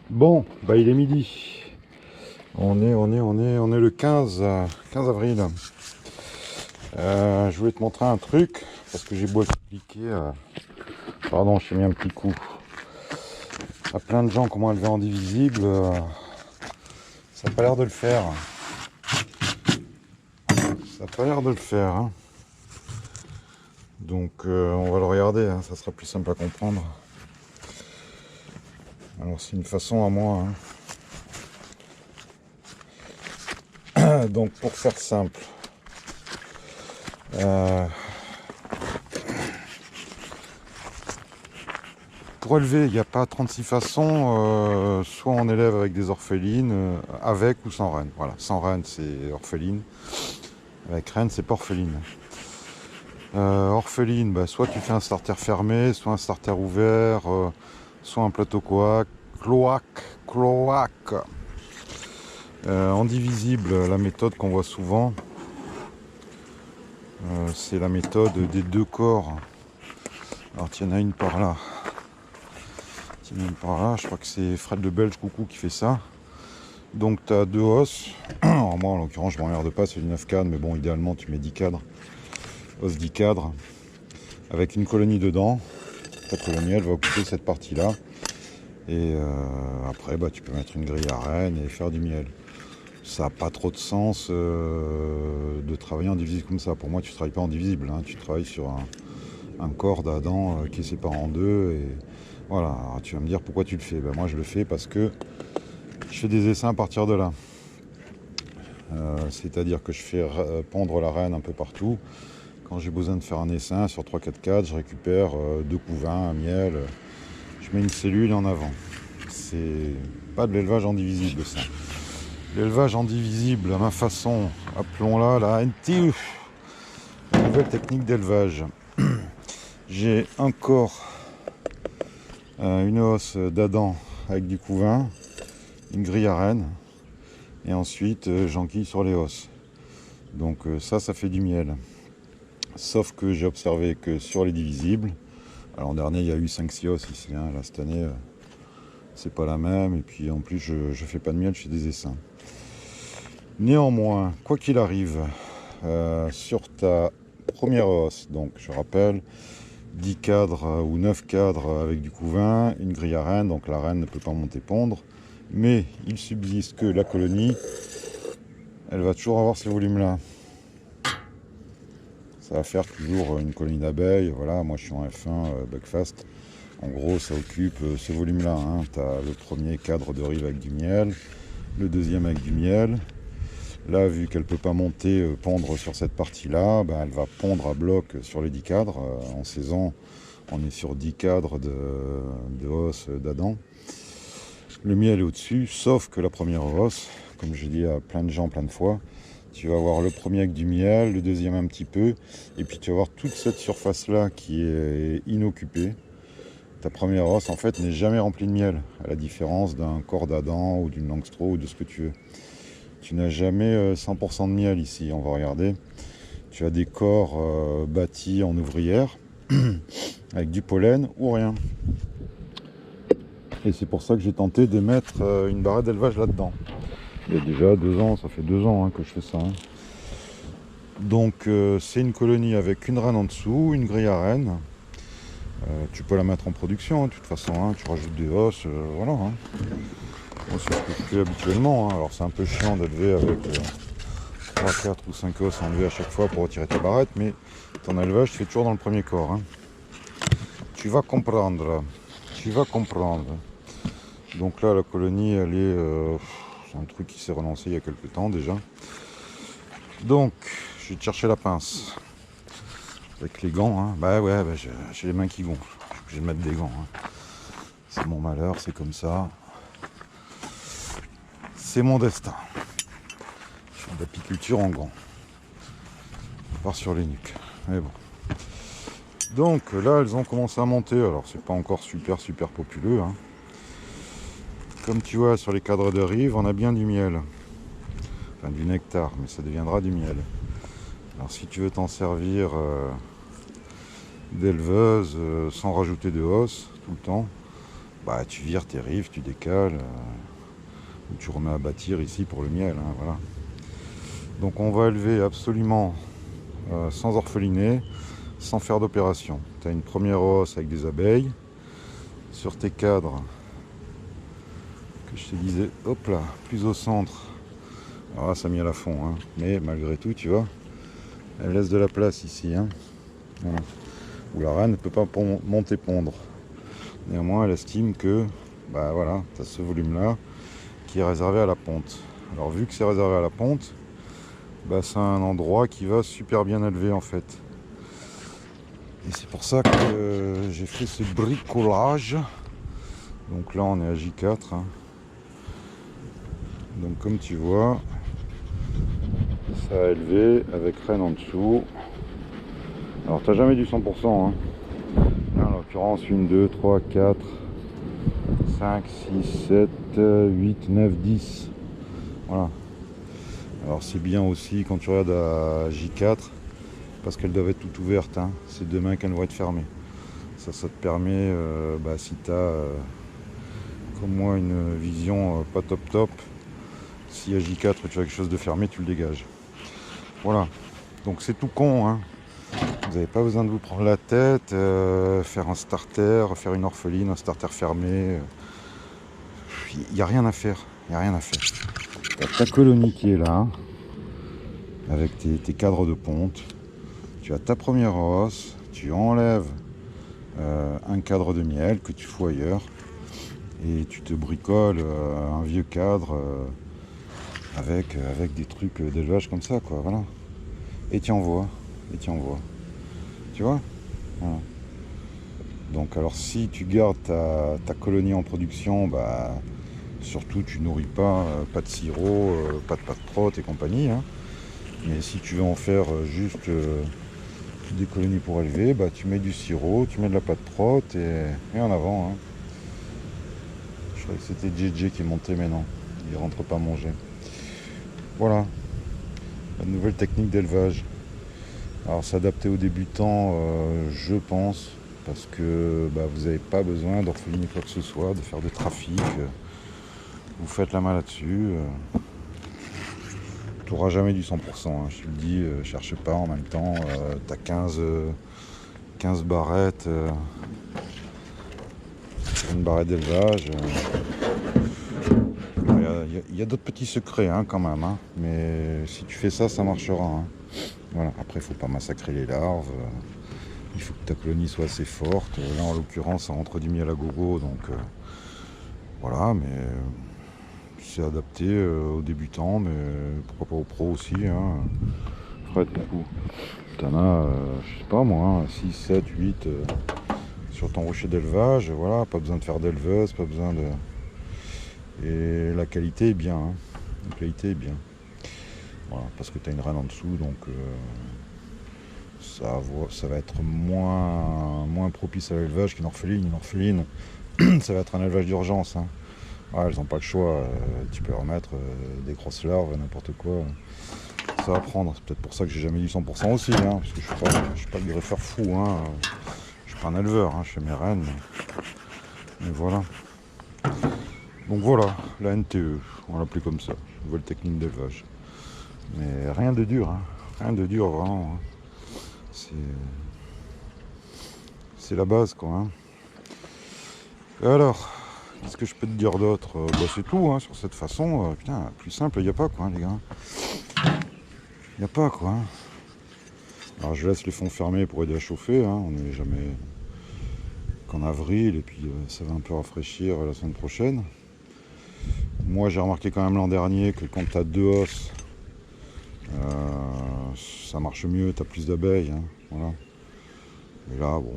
Bon, bah il est midi. On est le 15 avril. Je voulais te montrer un truc parce que j'ai beau expliquer. Pardon, j'ai mis un petit coup à plein de gens comment élever en divisible. Ça n'a pas l'air de le faire. Ça n'a pas l'air de le faire. Hein. Donc on va le regarder. Hein, ça sera plus simple à comprendre. Alors c'est une façon à moi. Hein. Donc pour faire simple. Pour élever, il n'y a pas 36 façons, soit on élève avec des orphelines, avec ou sans reine. Voilà, sans reine c'est orpheline, avec reine c'est pas orpheline. Orpheline, bah, soit tu fais un starter fermé, soit un starter ouvert, soit un plateau cloaque. En divisible, la méthode qu'on voit souvent, c'est la méthode des deux corps. Alors il y en a une par là. Par là, je crois que c'est Fred le Belge Coucou qui fait ça. Donc tu as deux os. Alors moi en l'occurrence je m'emmerde pas, c'est du 9 cadres, mais bon idéalement tu mets 10 cadres. Os 10 cadres. Avec une colonie dedans. Ta colonie elle va occuper cette partie là. Et après bah, tu peux mettre une grille à reine et faire du miel. Ça n'a pas trop de sens de travailler en divisible comme ça. Pour moi tu ne travailles pas en divisible, hein. Tu travailles sur un corps d'Adam qui est séparé en deux. Et voilà, alors, tu vas me dire pourquoi tu le fais. Ben, moi je le fais parce que je fais des essaims à partir de là. C'est-à-dire que je fais pondre la reine un peu partout. Quand j'ai besoin de faire un essaim sur 3-4 cadres, je récupère 2 couvains, un miel. Je mets une cellule en avant. C'est pas de l'élevage indivisible ça. L'élevage indivisible à ma façon, appelons-la la nouvelle technique d'élevage. J'ai un corps, une hausse d'Adam avec du couvain, une grille à reine, et ensuite j'enquille sur les hausses. Donc ça fait du miel. Sauf que j'ai observé que sur les divisibles, alors l'an dernier il y a eu 5-6 hausses ici, hein, là cette année c'est pas la même, et puis en plus je fais pas de miel, je fais des essaims. Néanmoins, quoi qu'il arrive, sur ta première hausse, donc je rappelle, 10 cadres ou 9 cadres avec du couvain, une grille à reine, donc la reine ne peut pas monter pondre, mais il subsiste que la colonie, elle va toujours avoir ces volumes-là. Ça va faire toujours une colonie d'abeilles, voilà, moi je suis en F1 Buckfast. En gros, ça occupe ce volume-là. Hein. Tu as le premier cadre de rive avec du miel, le deuxième avec du miel. Là, vu qu'elle ne peut pas monter, pondre sur cette partie-là, ben, elle va pondre à bloc sur les 10 cadres. En saison, on est sur 10 cadres de hausse d'Adam. Le miel est au-dessus, sauf que la première hausse, comme je dis à plein de gens plein de fois, tu vas avoir le premier avec du miel, le deuxième un petit peu, et puis tu vas avoir toute cette surface-là qui est inoccupée. Ta première hausse, en fait, n'est jamais remplie de miel, à la différence d'un corps d'Adam ou d'une Langstro ou de ce que tu veux. Tu n'as jamais 100% de miel ici, on va regarder. Tu as des corps bâtis en ouvrière, avec du pollen ou rien. Et c'est pour ça que j'ai tenté de mettre une barrette d'élevage là-dedans. Il y a déjà 2 ans, ça fait 2 ans que je fais ça. Hein. Donc c'est une colonie avec une reine en dessous, une grille à reine. Tu peux la mettre en production, de toute façon, hein. Tu rajoutes des hausses, voilà. Hein. Moi, c'est ce que je fais habituellement. Hein. Alors c'est un peu chiant d'élever avec 3, 4 ou 5 os enlevés à chaque fois pour retirer ta barrette, mais ton élevage tu fais toujours dans le premier corps. Hein. Tu vas comprendre. Donc là la colonie elle est... c'est un truc qui s'est relancé il y a quelques temps déjà. Donc je vais te chercher la pince. Avec les gants, hein. Bah ouais, j'ai les mains qui gonflent. Je suis obligé de mettre des gants. Hein. C'est mon malheur, c'est comme ça. C'est mon destin. Je fais de l'apiculture en gants. On part sur les nuques. Mais bon. Donc là, elles ont commencé à monter. Alors, c'est pas encore super populeux. Hein. Comme tu vois, sur les cadres de rive, on a bien du miel. Enfin, du nectar, mais ça deviendra du miel. Alors, si tu veux t'en servir d'éleveuse sans rajouter de hausse tout le temps, bah tu vires tes rives, tu décales, ou tu remets à bâtir ici pour le miel, hein, voilà. Donc on va élever absolument sans orpheliner, sans faire d'opération. Tu as une première hausse avec des abeilles. Sur tes cadres, que je te disais, hop là, plus au centre. Alors là, ça a mis à la fond, hein. Mais malgré tout, tu vois, elle laisse de la place ici, hein. Voilà. Où la reine ne peut pas monter pondre. Néanmoins, elle estime que, bah voilà, tu as ce volume-là qui est réservé à la ponte. Alors vu que c'est réservé à la ponte, bah, c'est un endroit qui va super bien élever en fait. Et c'est pour ça que j'ai fait ce bricolage. Donc là on est à J4, hein. Donc comme tu vois, ça a élevé avec reine en dessous. Alors t'as jamais du 100%, hein. Là, en l'occurrence 1, 2, 3, 4, 5, 6, 7, 8, 9, 10. Voilà. Alors c'est bien aussi quand tu regardes à J4, parce qu'elles doivent être toutes ouvertes, hein. C'est demain qu'elles vont être fermées. Ça te permet, si tu as comme moi une vision pas top, si à J4 tu as quelque chose de fermé, tu le dégages. Voilà. Donc c'est tout con, hein. Vous n'avez pas besoin de vous prendre la tête, faire un starter, faire une orpheline, un starter fermé. Il n'y a rien à faire. Il n'y a rien à faire. T'as ta colonie qui est là, hein, avec tes cadres de ponte. Tu as ta première hausse, tu enlèves un cadre de miel que tu fous ailleurs et tu te bricoles un vieux cadre avec des trucs d'élevage comme ça, quoi, voilà. Et tu envoies, tu vois, voilà. Donc alors si tu gardes ta colonie en production, bah surtout tu nourris pas de sirop, pas de pâte prot et compagnie, hein. Mais si tu veux en faire juste des colonies pour élever, bah tu mets du sirop, tu mets de la pâte prot et en avant, hein. Je croyais que c'était JJ qui montait, mais non, il rentre pas manger. Voilà, la nouvelle technique d'élevage. Alors s'adapter aux débutants, je pense, parce que vous n'avez pas besoin d'orpheliner quoi que ce soit, de faire de trafic. Vous faites la main là-dessus. Tu n'auras jamais du 100%, hein, je te le dis, cherche pas en même temps. Tu as 15 barrettes sur une barrette d'élevage. Il y a d'autres petits secrets, hein, quand même, hein, mais si tu fais ça, ça marchera, hein. Voilà. Après, il ne faut pas massacrer les larves. Il faut que ta colonie soit assez forte. Là, en l'occurrence, ça rentre du miel à gogo, donc voilà, mais c'est adapté aux débutants, mais pourquoi pas aux pros aussi, hein. Fred, beaucoup. T'en as, je sais pas moi, hein, 6, 7, 8 sur ton rocher d'élevage, voilà, pas besoin de faire d'éleveuse, pas besoin de... Et la qualité est bien, hein. La qualité est bien. Voilà, parce que tu as une reine en dessous, donc ça va être moins propice à l'élevage qu'une orpheline. Une orpheline, ça va être un élevage d'urgence, hein. Ah, elles n'ont pas le choix, tu peux leur mettre des grosses larves, n'importe quoi. Ça va prendre, c'est peut-être pour ça que j'ai jamais eu 100% aussi, hein, parce que je suis pas le greffeur fou, hein. Je suis pas un éleveur, hein, je fais mes rennes, mais voilà. Donc voilà, la NTE, on va l'appeler comme ça, nouvelle technique d'élevage. Mais rien de dur, hein, rien de dur vraiment, hein. C'est la base, quoi, hein. Et alors, qu'est-ce que je peux te dire d'autre? C'est tout, hein, sur cette façon. Putain, plus simple, il n'y a pas, quoi, hein, les gars. Il n'y a pas, quoi, hein. Alors je laisse les fonds fermés pour aider à chauffer, hein. On n'est jamais qu'en avril, et puis ça va un peu rafraîchir la semaine prochaine. Moi j'ai remarqué quand même l'an dernier que quand tu as 2 hausses, ça marche mieux, tu as plus d'abeilles, hein, voilà. Et là, bon,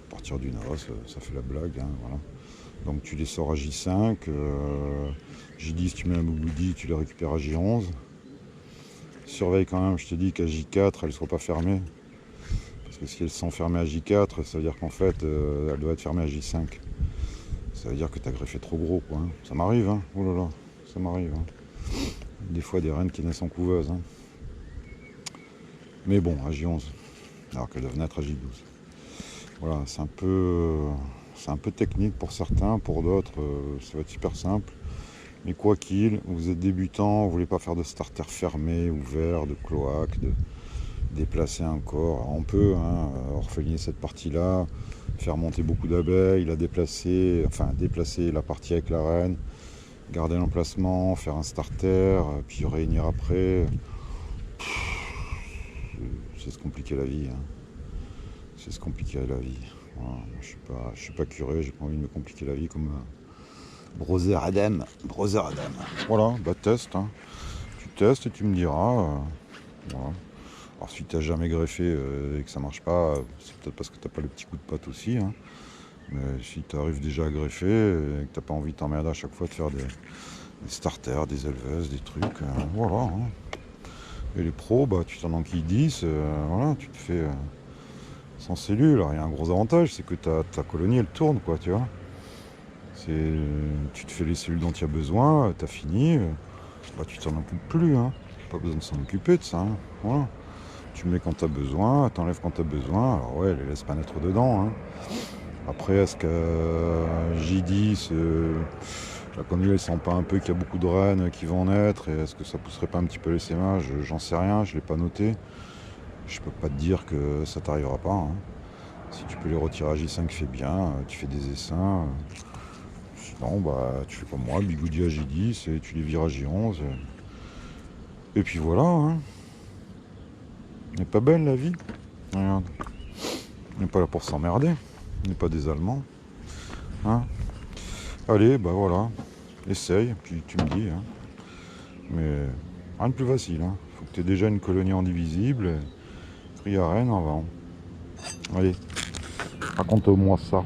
à partir d'une hausse, ça fait la blague, hein, voilà. Donc tu les sors à J5, J10 tu mets un bouboudi, tu les récupères à J11. Surveille quand même, je te dis qu'à J4 elles ne soient pas fermées. Parce que si elles sont fermées à J4, ça veut dire qu'en fait elles doivent être fermées à J5. Ça veut dire que tu as greffé trop gros, quoi, hein. Ça m'arrive, hein. Oh là là, ça m'arrive, hein. Des fois des reines qui naissent en couveuse, hein. Mais bon, à J11, alors qu'elles doivent naître à J12. Voilà, c'est un peu c'est un peu technique pour certains, pour d'autres, ça va être super simple. Mais quoi qu'il, vous êtes débutant, vous voulez pas faire de starter fermé, ouvert, de cloaque, de déplacer un corps. Alors on peut orpheliner cette partie-là, faire monter beaucoup d'abeilles, la déplacer, enfin déplacer la partie avec la reine, garder l'emplacement, faire un starter, puis réunir après. C'est se compliquer la vie. Hein. C'est se compliquer la vie. Voilà. Je suis pas curé, j'ai pas envie de me compliquer la vie comme Brother Adam. Brother Adam. Voilà, bah teste. Hein. Tu testes et tu me diras. Voilà. Alors si tu n'as jamais greffé et que ça marche pas, c'est peut-être parce que tu n'as pas le petit coup de patte aussi. Hein. Mais si tu arrives déjà à greffer et que tu n'as pas envie de t'emmerder à chaque fois de faire des starters, des éleveuses, des trucs, voilà. Hein. Et les pros, bah, tu t'en enquilles 10, voilà, tu te fais sans cellules. Alors il y a un gros avantage, c'est que ta colonie elle tourne, quoi, tu vois. Tu te fais les cellules dont tu as besoin, tu as fini, bah, tu t'en occupes plus. Hein. Pas besoin de s'en occuper de ça. Hein. Voilà. Tu mets quand tu as besoin, tu enlèves quand tu as besoin. Alors ouais, les laisse pas naître dedans. Hein. Après, est-ce que J10, la colonie elle sent pas un peu qu'il y a beaucoup de reines qui vont naître, et est-ce que ça pousserait pas un petit peu les sémages? J'en sais rien, je l'ai pas noté. Je peux pas te dire que ça t'arrivera pas. Hein. Si tu peux les retirer à J5, fais bien, tu fais des essaims. Sinon, bah, tu fais comme moi, bigoudi à J10 et tu les vires à J11. Et puis voilà. Hein. Elle n'est pas belle la vie. Regarde. On n'est pas là pour s'emmerder. On n'est pas des Allemands. Hein. Allez, bah voilà. Essaye, puis tu me dis. Hein. Mais rien de plus facile. Hein. Faut que tu aies déjà une colonie indivisible. Crie à Rennes en vent. Allez, raconte-moi ça.